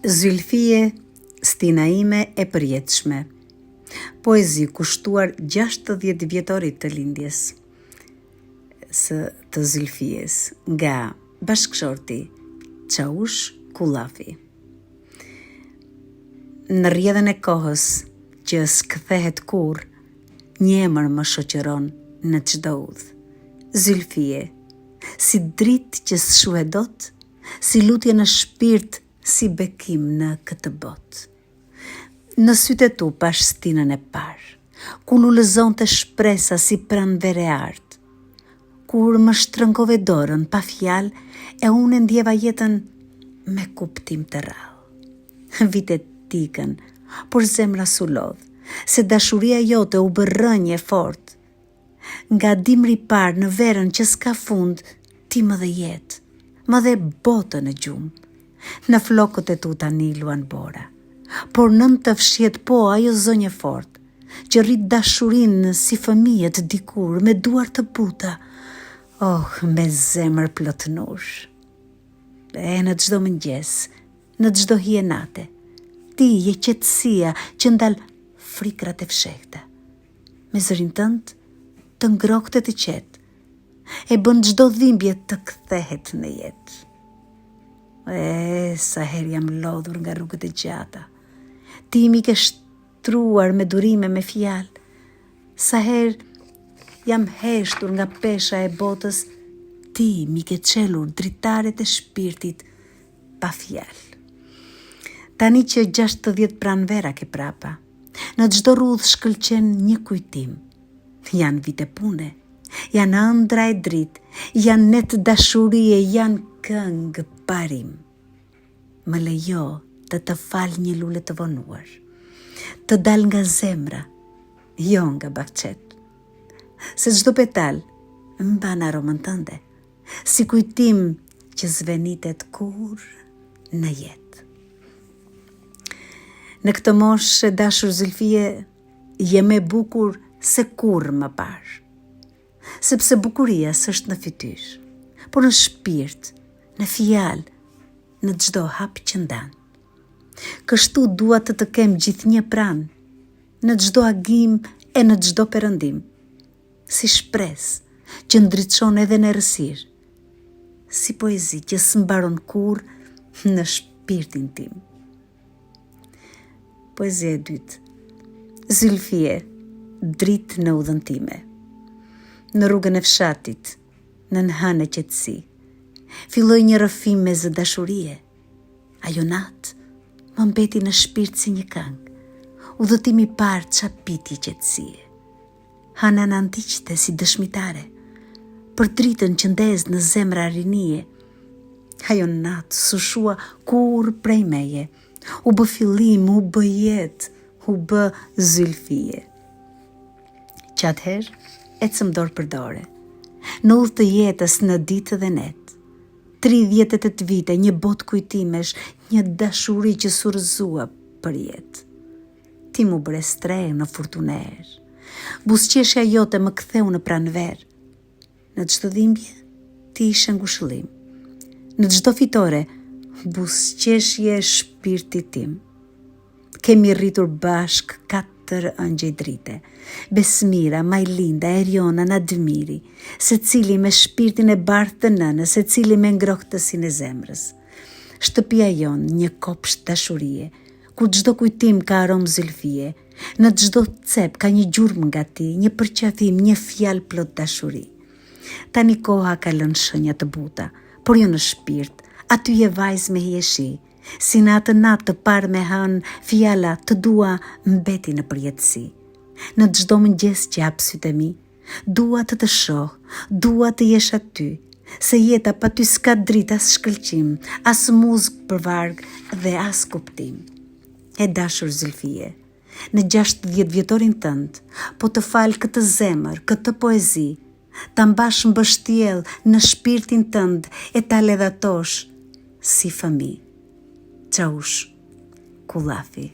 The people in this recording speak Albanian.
Zylfie, stina ime e përjetshme. Poezi kushtuar 60 vjetorit të lindjes të Zylfies nga bashkëshorti Çavush Kullafi. Në rrjedhën e kohës që s'kthehet kurrë, një emër më shoqëron në çdo udhë. Zylfie, si dritë që s'shuhet dot, si lutje në shpirt, si bekim në këtë botë. Në sytë e tu pash stinën e parë, ku lulëzonte shpresa si pranvere art, kur më shtrëngove dorën pa fjalë e unë ndjeva jetën me kuptim të rrallë. Vitet tikën, por zemra su lodh, se dashuria jote u bë rrënje fort. Nga dimri parë në verën që s'ka fund, ti më dhe jetë, më dhe botën e gjumë. Në flokët e tu tani luan bora, por nën të fshjet po ajo zonjë fort, që rrit dashurinë si fëmijët dikur me duar të buta, me zemër plotnush. E në çdo mëngjes, në çdo hije nate, ti je qetësia që ndal frikrat e fshehta. Me zërin tënd të ngrokët e të qetë, e bën çdo dhimbje të kthehet në jetë. Sa herë jam lodhur nga rrugët e gjata, ti mi ke shtruar me durime me fjalë, sa herë jam heshtur nga pesha e botës, ti mi ke çelur dritaret e shpirtit pa fjalë. Tani që 60 pranvera ke prapa, në çdo rrudhë shkëlqen një kujtim. Janë vite pune, janë ëndra e dritë, janë net dashurie, janë këngë parim. Më lejo të fal një lule të vonuar, të dal nga zemra, jo nga bakçet. Se çdo petal mban aromën tënde, si kujtim që zvenitet kurrë në jetë. Në këtë moshë e dashur Zylfie, je më bukur se kurrë më parë. Sepse bukuria s'është në fytyrë, por në shpirt, në fjalë, në çdo hap që ndan. Kështu dua të kem gjithnjë pranë, në çdo agim e në çdo perëndim, si shpresë që ndriçon edhe në errësirë, si poezi që s'mbaron kurrë në shpirtin tim. Poezia e dytë. Zylfie, dritë në udhën time. Në rrugën e fshatit, në nëhanë e qetësi, filloi një rrëfim me zë dashurie. Ajo natë më mbeti në shpirt si një këngë, udhëtimi parë çapiti qetësie. Hana në ndiqte si dëshmitare, për dritën që ndez në zemra rinie. Ajo natë sushua kurrë prej meje, u bë fillim, u bë jetë, u bë Zylfie. Qatëherë, ecëm dorë për dore, në udhë të jetës në ditë dhe net. 38 vite, një botë kujtimesh, një dashuri që surëzua për jetë. Ti mu bëre strehë në furtuner, buzëqeshja jote më ktheu në pranver. Në çdo dhimbje, ti ishe ngushëllim. Në çdo fitore, buzëqeshje e shpirtit tim. Kemi rritur bashk 4 ëngjëj drite, Besmira, Majlinda, Eriona, Nadmiri, se cili me shpirtin e bardhë të nënës, se cili me ngrohtësinë e zemrës. Shtëpia jonë një kopsht dashurie, ku çdo kujtim ka aromë Zylfie, në çdo cep ka një gjurmë nga ti, një përqafim, një fjalë plot dashuri. Tani koha ka lënë shenja të buta, por jo në shpirt, aty je vajzë me hieshi, si në atë natë të parë me hënë, fjala të dua mbeti në përjetësi. Në çdo mëngjes që hap sytë e mi, dua të shoh, dua të jesh aty, se jeta pa ty s'ka dritë as shkëlqim, as muzikë për vargë dhe as kuptim. E dashur Zylfie, në 60 vjetorin tënd, po të fal këtë zemër, këtë poezi, ta mbash mbështjell në shpirtin tënd e ta ledhatosh si fëmijë. Çavush Kullafi.